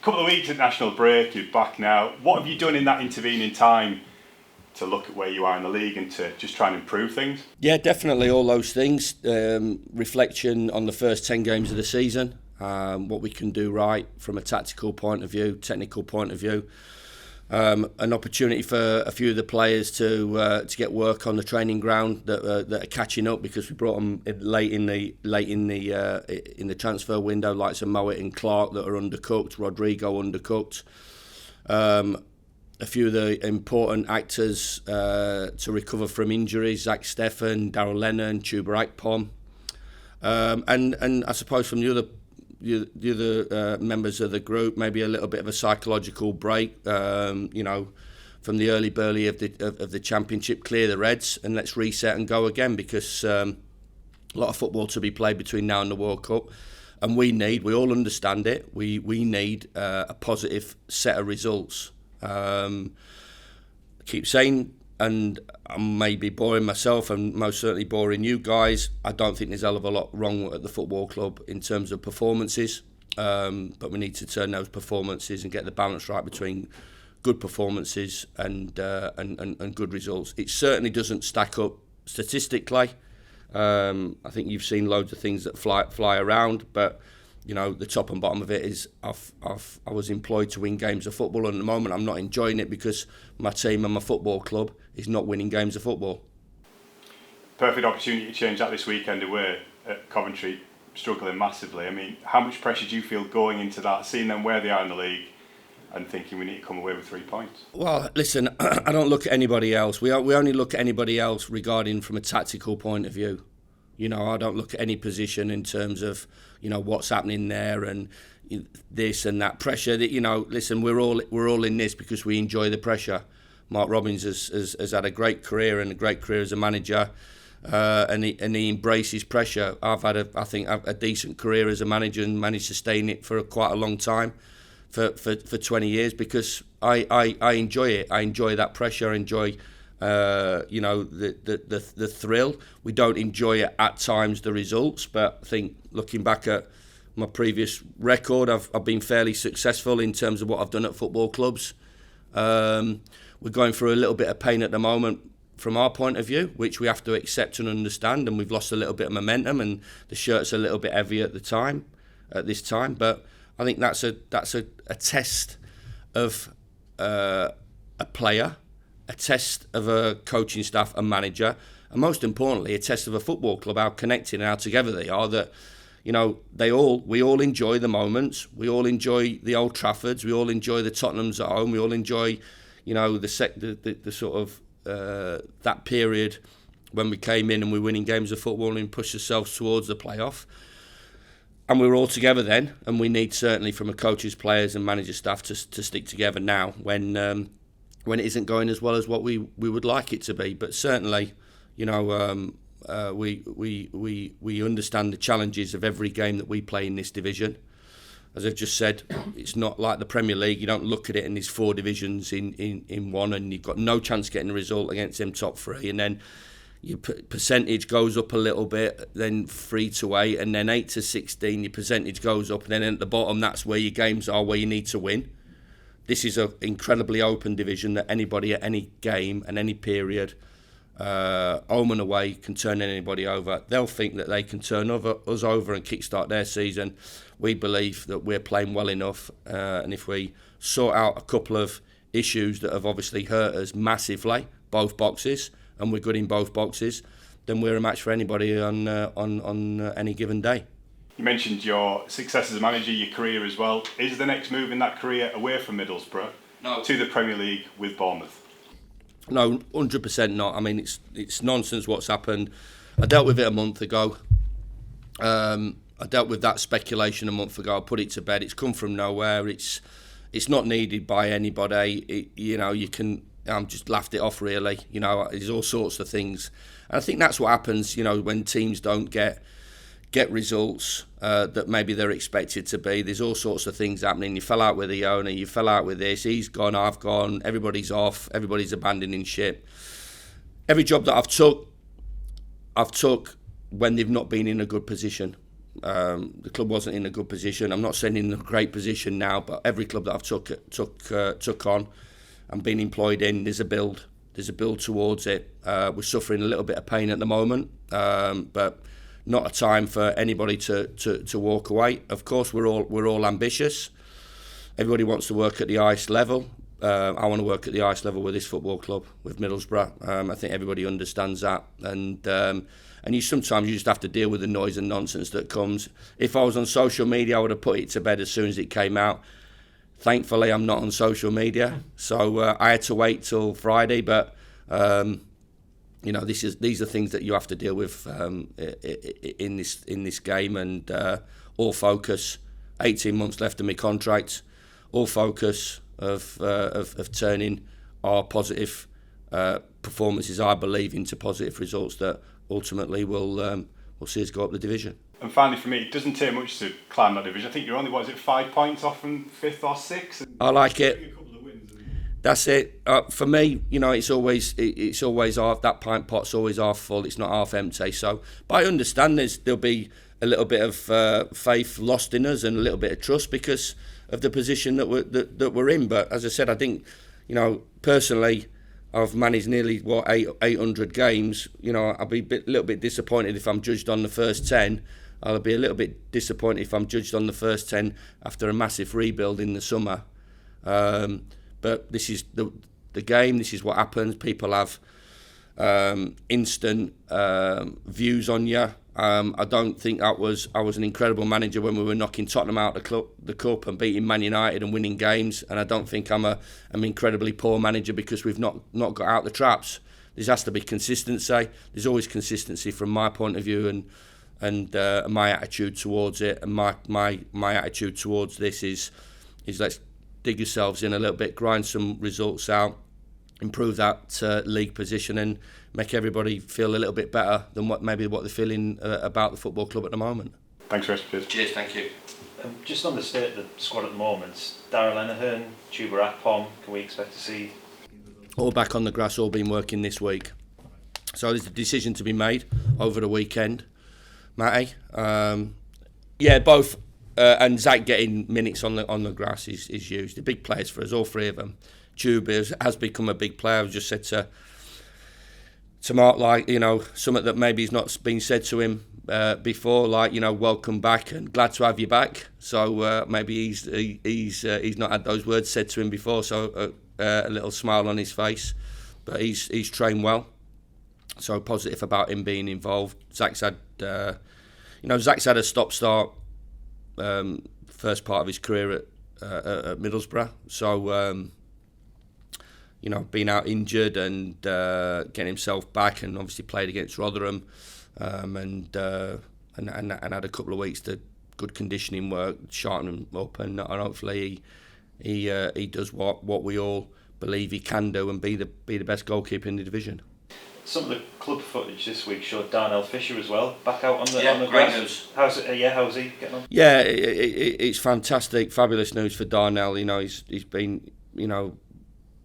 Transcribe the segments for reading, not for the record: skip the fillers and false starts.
couple of weeks at national break, you're back now. What have you done in that intervening time to look at where you are in the league and to just try and improve things? Yeah, definitely all those things. Reflection on the first 10 games of the season, what we can do right from a tactical point of view, technical point of view. An opportunity for a few of the players to get work on the training ground that are catching up, because we brought them late in the transfer window, like some Mowat and Clark that are undercooked, Rodrigo undercooked. A few of the important actors to recover from injuries: Zach Steffen, Darryl Lennon, Chuba Akpom, and I suppose from the other members of the group, maybe a little bit of a psychological break. From the early burly of the championship, clear the Reds and let's reset and go again, because a lot of football to be played between now and the World Cup, and we all understand it. We need a positive set of results. I keep saying, and I may be boring myself and most certainly boring you guys, I don't think there's a hell of a lot wrong at the football club in terms of performances, but we need to turn those performances and get the balance right between good performances and good results. It certainly doesn't stack up statistically. I think you've seen loads of things that fly around, but the top and bottom of it is I was employed to win games of football, and at the moment I'm not enjoying it because my team and my football club is not winning games of football. Perfect opportunity to change that this weekend away at Coventry, struggling massively. I mean, how much pressure do you feel going into that, seeing them where they are in the league and thinking we need to come away with 3 points? Well, listen, I don't look at anybody else. We only look at anybody else regarding from a tactical point of view. I don't look at any position in terms of, what's happening there and this and that pressure. That listen, we're all in this because we enjoy the pressure. Mark Robins has had a great career and a great career as a manager, and he embraces pressure. I've had a decent career as a manager and managed to stay in it for quite a long time, for 20 years, because I enjoy it. I enjoy that pressure. I enjoy the thrill. We don't enjoy it at times, the results, but I think looking back at my previous record, I've been fairly successful in terms of what I've done at football clubs. We're going through a little bit of pain at the moment from our point of view, which we have to accept and understand, and we've lost a little bit of momentum and the shirt's a little bit heavy at this time, but I think that's a test of a player, a test of a coaching staff and manager, and most importantly a test of a football club, how connected and how together they are, that we all enjoy the moments, we all enjoy the Old Traffords, we all enjoy the Tottenhams at home, we all enjoy the sort of that period when we came in and we were winning games of football and pushed ourselves towards the playoff. And we were all together then, and we need certainly from a coaches, players and manager staff to stick together now when it isn't going as well as what we would like it to be. But certainly, we understand the challenges of every game that we play in this division. As I've just said, it's not like the Premier League. You don't look at it and there's 4 divisions in one, and you've got no chance getting a result against them top 3, and then your percentage goes up a little bit, then 3 to 8, and then 8 to 16, your percentage goes up, and then at the bottom, that's where your games are, where you need to win. This is an incredibly open division that anybody at any game and any period, home and away, can turn anybody over. They'll think that they can turn us over and kickstart their season. We believe that we're playing well enough, and if we sort out a couple of issues that have obviously hurt us massively, both boxes, and we're good in both boxes, then we're a match for anybody on any given day. You mentioned your success as a manager, your career as well. Is the next move in that career away from Middlesbrough to the Premier League with Bournemouth? No, 100% not. I mean, it's nonsense what's happened. I dealt with it a month ago. I dealt with that speculation a month ago. I put it to bed. It's come from nowhere. It's not needed by anybody. You can. I'm just laughed it off, really. There's all sorts of things, and I think that's what happens. When teams don't get results that maybe they're expected to be. There's all sorts of things happening. You fell out with the owner. You fell out with this. He's gone. I've gone. Everybody's off. Everybody's abandoning ship. Every job that I've took when they've not been in a good position. The club wasn't in a good position. I'm not saying in a great position now, but every club that I've took on and been employed in, there's a build. There's a build towards it. We're suffering a little bit of pain at the moment, but not a time for anybody to walk away. Of course, we're all ambitious. Everybody wants to work at the highest level. I want to work at the highest level with this football club, with Middlesbrough. I think everybody understands that, and you sometimes just have to deal with the noise and nonsense that comes. If I was on social media, I would have put it to bed as soon as it came out. Thankfully, I'm not on social media, so I had to wait till Friday. But these are things that you have to deal with in this game, and all focus. 18 months left of my contract. All focus of turning our positive performances, I believe, into positive results that ultimately will see us go up the division. And finally, for me, it doesn't take much to climb that division. I think you're only 5 points off from 5th or 6th. I like it. That's it. For me, it's always half. That pint pot's always half full. It's not half empty. So, but I understand there'll be a little bit of faith lost in us and a little bit of trust because of the position that we're in. But as I said, I think, personally, I've managed nearly 800 games. I'll be a little bit disappointed if I'm judged on the first 10. I'll be a little bit disappointed if I'm judged on the first 10 after a massive rebuild in the summer. But this is the game. This is what happens. People have instant views on you. I don't think I was an incredible manager when we were knocking Tottenham out the cup and beating Man United and winning games. And I don't think I'm an incredibly poor manager because we've not got out the traps. There has to be consistency. There's always consistency from my point of view and my attitude towards it. And my attitude towards this is let's dig yourselves in a little bit, grind some results out, improve that league position, and make everybody feel a little bit better than what they're feeling about the football club at the moment. Thanks, Chris. Cheers, thank you. Just on the state of the squad at the moment, Daryl Lenihan, Chuba Akpom, can we expect to see? All back on the grass, all been working this week. So there's a decision to be made over the weekend. Matty, both and Zach getting minutes on the grass is huge. The big players for us, all three of them. Chuba has become a big player. I've just said to Mark, something that maybe has not been said to him before, welcome back and glad to have you back. So maybe he's not had those words said to him before. So a little smile on his face, but he's trained well. So positive about him being involved. Zach's had a stop-start first part of his career at Middlesbrough. So being out injured and getting himself back, and obviously played against Rotherham, and had a couple of weeks to good conditioning work, sharpen him up, and hopefully he does what we all believe he can do and be the best goalkeeper in the division. Some of the club footage this week showed Darnell Fisher as well, back out on the great grass. News. How's he getting on? Yeah, it's fantastic, fabulous news for Darnell. He's been,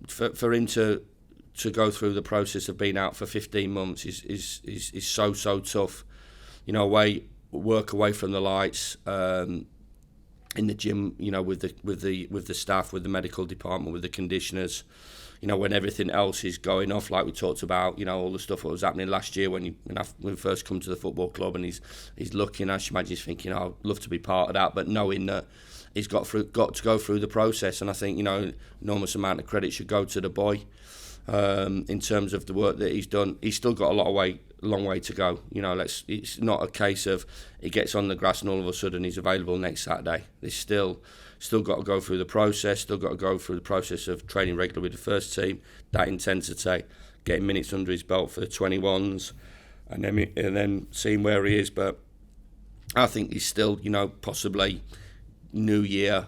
for him to go through the process of being out for 15 months is so tough. Work away from the lights, in the gym, with the staff, with the medical department, with the conditioners. When everything else is going off, like we talked about, all the stuff that was happening last year when we first come to the football club, and he's looking, I should imagine he's thinking, I'd love to be part of that, but knowing that he's got to go through the process, and I think enormous amount of credit should go to the boy in terms of the work that he's done. He's still got a long way to go. It's not a case of he gets on the grass and all of a sudden he's available next Saturday. There's still got to go through the process, of training regularly with the first team, that intensity, getting minutes under his belt for the 21s, and then seeing where he is. But I think he's still, possibly New Year,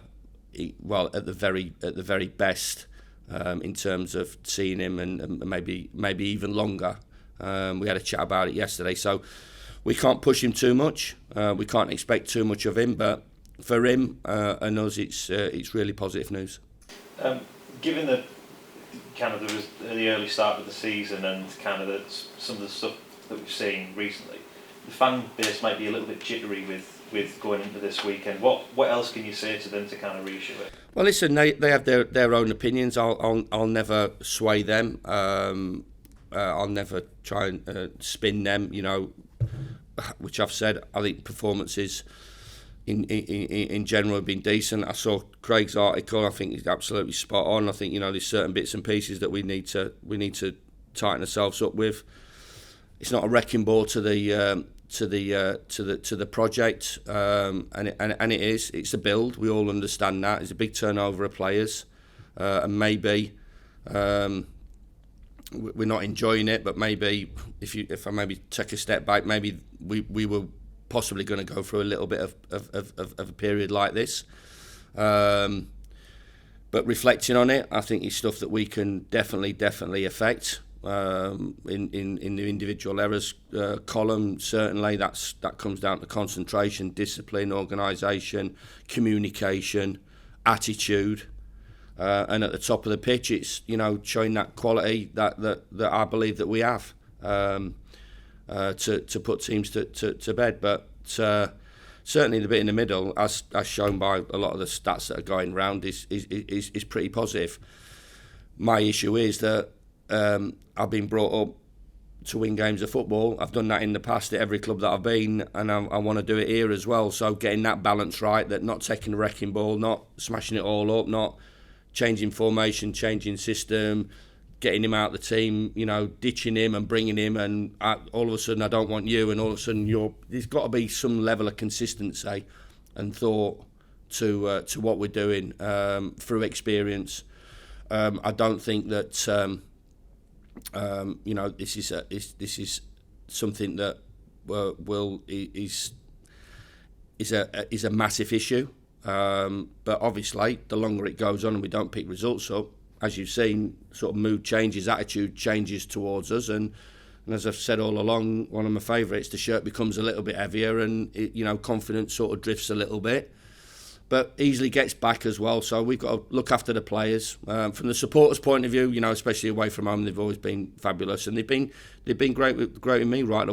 at the very best, in terms of seeing him, and maybe even longer. We had a chat about it yesterday, so we can't push him too much. We can't expect too much of him, but for him and us, it's really positive news. Given the the early start of the season and kind of some of the stuff that we've seen recently, the fan base might be a little bit jittery with with going into this weekend. What else can you say to them to kind of reassure it? Well, listen, they have their own opinions. I'll never sway them. I'll never try and spin them. You know, which I've said. I think performances in general have been decent. I saw Craig's article. I think he's absolutely spot on. I think, you know, there's certain bits and pieces that we need to tighten ourselves up with. It's not a wrecking ball to the project, and it is. It's a build. We all understand that. It's a big turnover of players, and maybe we're not enjoying it. But maybe if I maybe take a step back, maybe we were possibly going to go through a little bit of a period like this. But reflecting on it, I think it's stuff that we can definitely affect. In the individual errors column, certainly that comes down to concentration, discipline, organisation, communication, attitude, and at the top of the pitch, it's, you know, showing that quality that I believe that we have to put teams to bed. But certainly the bit in the middle, as shown by a lot of the stats that are going round, is pretty positive. My issue is that I've been brought up to win games of football. I've done that in the past at every club that I've been, and I want to do it here as well. So getting that balance right, that not taking a wrecking ball, not smashing it all up, not changing formation, changing system, getting him out of the team, you know, ditching him and bringing him, and all of a sudden I don't want you, and all of a sudden there's got to be some level of consistency and thought to what we're doing through experience. I don't think that you know, this is something that is a massive issue. But obviously, the longer it goes on and we don't pick results up, as you've seen, sort of mood changes, attitude changes towards us, and as I've said all along, one of my favourites, the shirt becomes a little bit heavier, and you know, confidence sort of drifts a little bit, but easily gets back as well. So we've got to look after the players. From the supporters' point of view, you know, especially away from home, they've always been fabulous, and they've been great with me right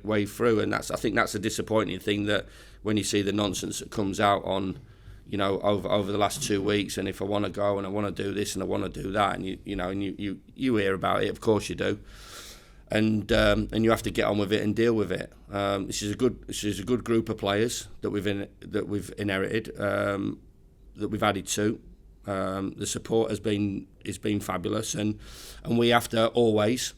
way through. And I think that's a disappointing thing, that when you see the nonsense that comes out on, you know, over the last 2 weeks, and if I want to go and I want to do this and I want to do that, and you hear about it, of course you do. And you have to get on with it and deal with it. This is a good group of players that we've inherited, that we've added to. The support has been fabulous, and we have to always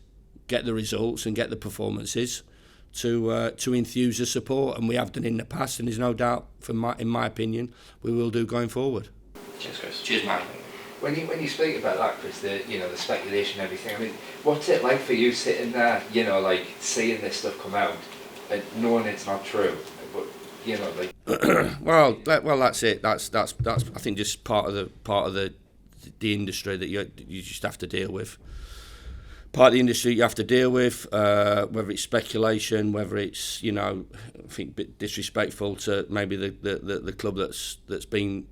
get the results and get the performances to enthuse the support, and we have done in the past, and there's no doubt, in my opinion, we will do going forward. Cheers, Chris. Cheers, mate. When you speak about that, Chris, the speculation and everything, I mean, what's it like for you sitting there, you know, like seeing this stuff come out and knowing it's not true, but you know, like. well, that's it. That's I think just part of the industry that you just have to deal with. Part of the industry you have to deal with, whether it's speculation, whether it's, you know, I think a bit disrespectful to maybe the club that's been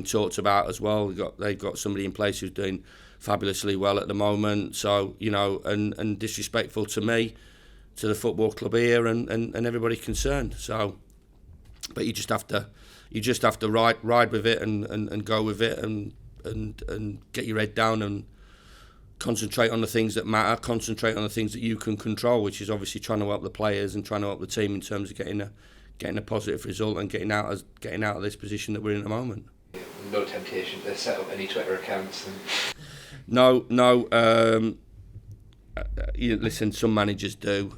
talked about as well. They've got somebody in place who's doing fabulously well at the moment. So, you know, and disrespectful to me, to the football club here, and everybody concerned. So, but you just have to ride with it and go with it and get your head down and concentrate on the things that matter, concentrate on the things that you can control, which is obviously trying to help the players and trying to help the team in terms of getting a positive result and getting out of this position that we're in at the moment. No temptation to set up any Twitter accounts. No. Listen, some managers do.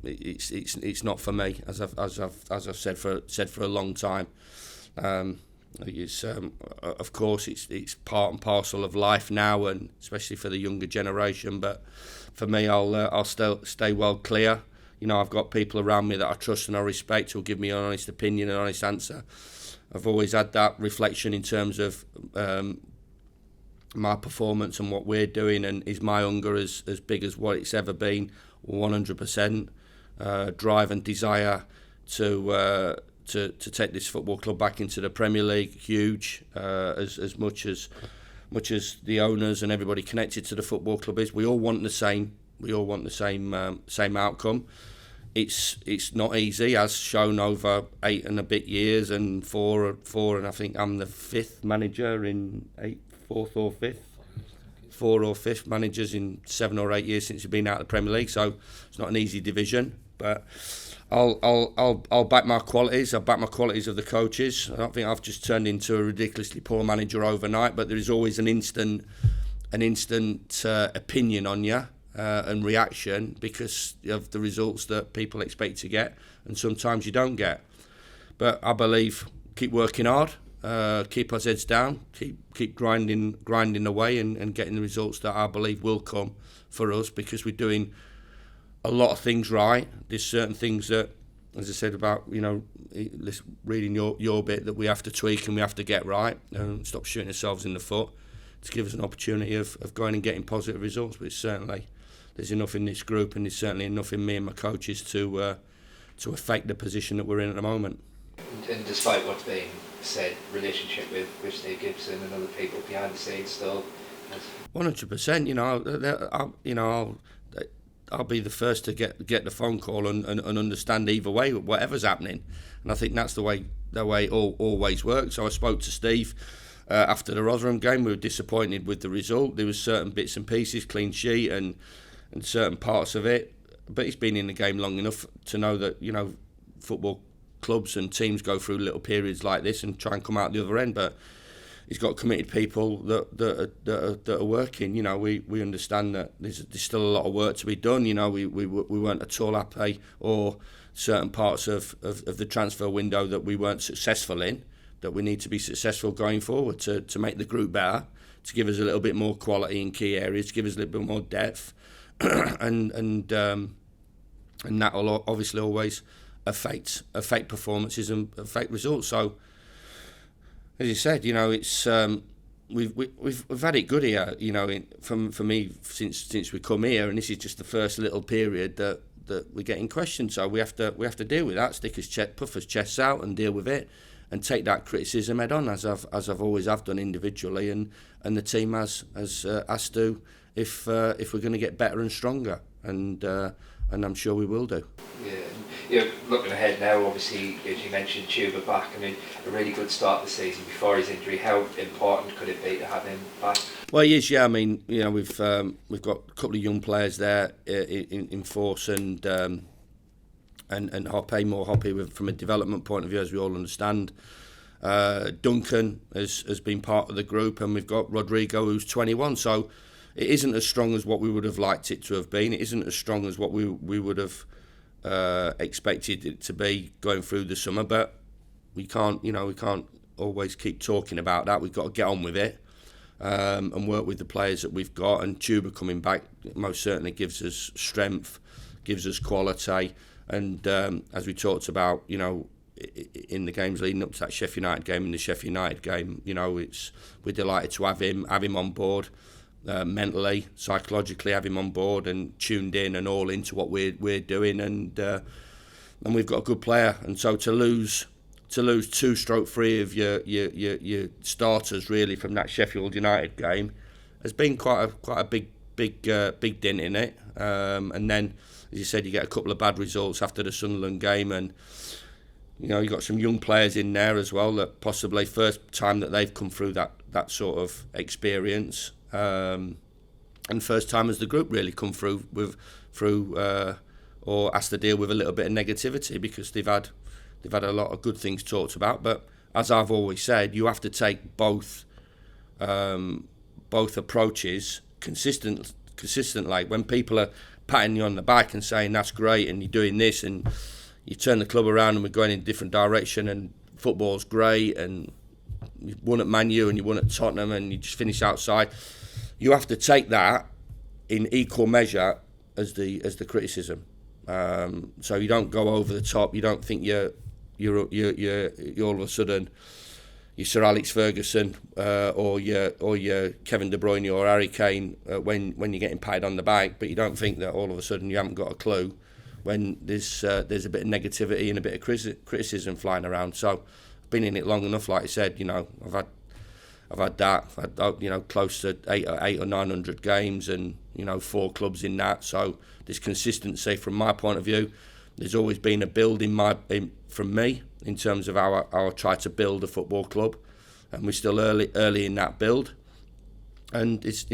It's not for me, as I've said for a long time. It's of course it's part and parcel of life now, and especially for the younger generation. But for me, I'll still stay well clear. You know, I've got people around me that I trust and I respect who'll give me an honest opinion and honest answer. I've always had that reflection in terms of my performance and what we're doing, and is my hunger as big as what it's ever been? 100%. Drive and desire to take this football club back into the Premier League, huge. As much as the owners and everybody connected to the football club is, we all want the same. We all want the same outcome. it's not easy, as shown over 8 and a bit years, and four, and I think I'm the 5th manager in 4th or 5th managers in 7 or 8 years since you've been out of the Premier League. So it's not an easy division, but I'll back my qualities. I'll back my qualities of the coaches. I don't think I've just turned into a ridiculously poor manager overnight, but there is always an instant opinion on you. And reaction because of the results that people expect to get, and sometimes you don't get. But I believe keep working hard, keep our heads down, keep grinding away, and getting the results that I believe will come for us, because we're doing a lot of things right. There's certain things that, as I said about reading your bit, that we have to tweak and we have to get right, and stop shooting ourselves in the foot, to give us an opportunity of going and getting positive results. But certainly there's enough in this group, and there's certainly enough in me and my coaches to affect the position that we're in at the moment. And despite what's being said, relationship with Steve Gibson and other people behind the scenes still. 100%. I'll be the first to get the phone call and understand either way whatever's happening, and I think that's the way it always works. So I spoke to Steve after the Rotherham game. We were disappointed with the result. There was certain bits and pieces, clean sheet and certain parts of it, but he's been in the game long enough to know that football clubs and teams go through little periods like this and try and come out the other end. But he's got committed people that are working. We understand that there's still a lot of work to be done. We weren't at all happy, or certain parts of the transfer window that we weren't successful in, that we need to be successful going forward to make the group better, to give us a little bit more quality in key areas, to give us a little bit more depth, and that will obviously always affect performances and affect results. So, as you said, it's we've had it good here. For me, since we come here, and this is just the first little period that we're getting questioned. So we have to deal with that, puff his chests out, and deal with it, and take that criticism head on, as I've always have done individually, and the team has to, if we're going to get better and stronger, and I'm sure we will do. Yeah, looking ahead now, obviously, as you mentioned, Tuba back. I mean, a really good start to the season before his injury. How important could it be to have him back? Well, he is, yeah. I mean, we've got a couple of young players there in force, and Hoppe from a development point of view, as we all understand. Duncan has been part of the group, and we've got Rodrigo, who's 21. So it isn't as strong as what we would have liked it to have been. It isn't as strong as what we would have expected it to be going through the summer. But we can't always keep talking about that. We've got to get on with it, and work with the players that we've got. And Tuba coming back most certainly gives us strength, gives us quality. And as we talked about, in the games leading up to that Sheffield United game and the Sheffield United game, we're delighted to have him on board, mentally, psychologically, have him on board and tuned in and all into what we're doing, and we've got a good player. And so to lose 2/3 of your starters really from that Sheffield United game has been quite a big dent in it. And then, as you said, you get a couple of bad results after the Sunderland game, and you got some young players in there as well that possibly first time that they've come through that sort of experience, and first time as the group really come through or has to deal with a little bit of negativity, because they've had a lot of good things talked about. But as I've always said, you have to take both approaches consistently. When people are patting you on the back and saying that's great and you're doing this, and you turn the club around and we're going in a different direction and football's great and you won at Man U and you won at Tottenham and you just finish outside, you have to take that in equal measure as the criticism. So you don't go over the top. You don't think you're all of a sudden you're Sir Alex Ferguson or you're Kevin De Bruyne or Harry Kane when you're getting patted on the back, but you don't think that all of a sudden you haven't got a clue when there's a bit of negativity and a bit of criticism flying around. So I've been in it long enough, like I said. I've had that. I've had close to 800 or 900 games, and 4 clubs in that. So there's consistency from my point of view. there's always been a build from me in terms of how I try to build a football club, and we're still early in that build. And it's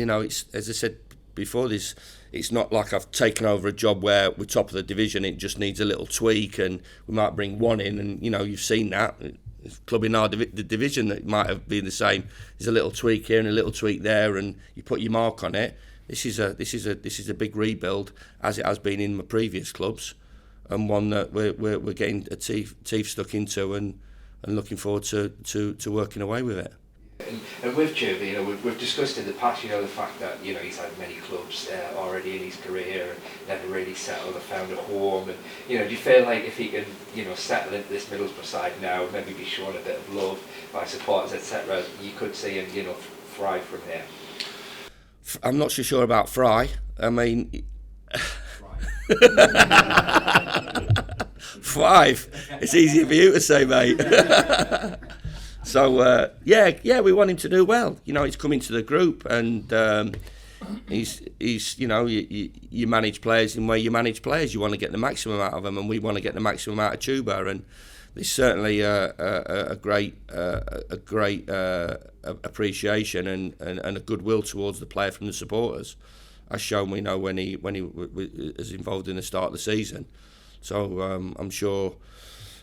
as I said before, it's not like I've taken over a job where we're top of the division. It just needs a little tweak, and we might bring one in, and you've seen that. Club in the division that might have been the same. There's a little tweak here and a little tweak there, and you put your mark on it. This is a big rebuild, as it has been in my previous clubs, and one that we're getting a teeth stuck into, and looking forward to working away with it. And with Juve, we've discussed in the past, the fact that he's had many clubs already in his career and never really settled or found a home. And do you feel like if he can settle into this Middlesbrough side now, maybe be shown a bit of love by supporters, etc., you could see him thrive from there? I'm not so sure about Fry. I mean, Five. It's easier for you to say, mate. So we want him to do well. He's come into the group, and he's you manage players in where you manage players. You want to get the maximum out of them, and we want to get the maximum out of Chuba. And there's certainly a great appreciation and a goodwill towards the player from the supporters, as shown when he was involved in the start of the season. So I'm sure.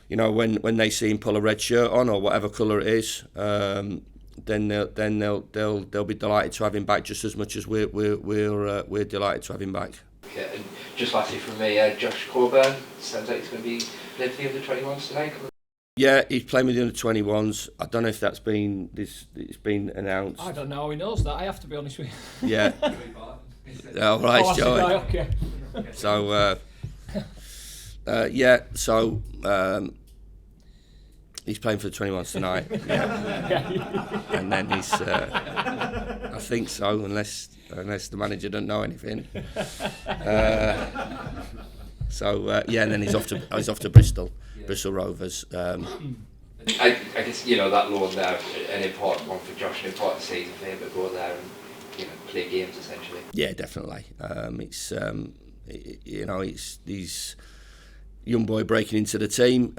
When they see him pull a red shirt on or whatever colour it is, then they'll be delighted to have him back just as much as we're delighted to have him back. Yeah, and just lastly from me, Josh Coburn sounds like he's going to be playing for the under-21s tonight. Yeah, he's playing with the under-21s. I don't know if it's been announced. I don't know how he knows that. I have to be honest with you. Yeah. All right, Joey. Okay. So. He's playing for the 21s tonight. Yeah. And then he's, I think so, unless the manager doesn't know anything. And then he's off to Bristol Rovers. I guess that loan there, an important one for Josh, an important season for him to go there and play games essentially. Yeah, definitely. He's young boy breaking into the team.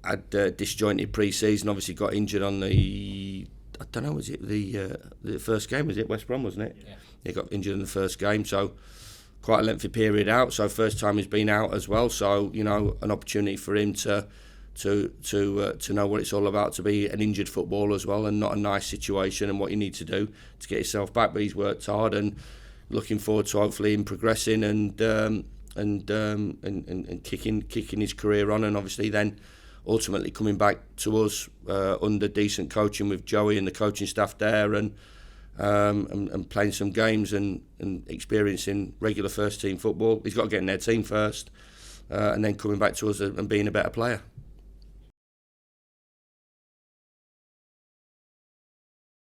Had disjointed pre-season. Obviously got injured on the. I don't know. Was it the first game? Was it West Brom? Wasn't it? Yeah. He got injured in the first game, so quite a lengthy period out. So first time he's been out as well. So an opportunity for him to know what it's all about to be an injured footballer as well, and not a nice situation, and what you need to do to get yourself back. But he's worked hard, and looking forward to hopefully him progressing and kicking his career on, and obviously then ultimately coming back to us under decent coaching with Joey and the coaching staff there, and playing some games and experiencing regular first team football. He's got to get in their team first, and then coming back to us and being a better player.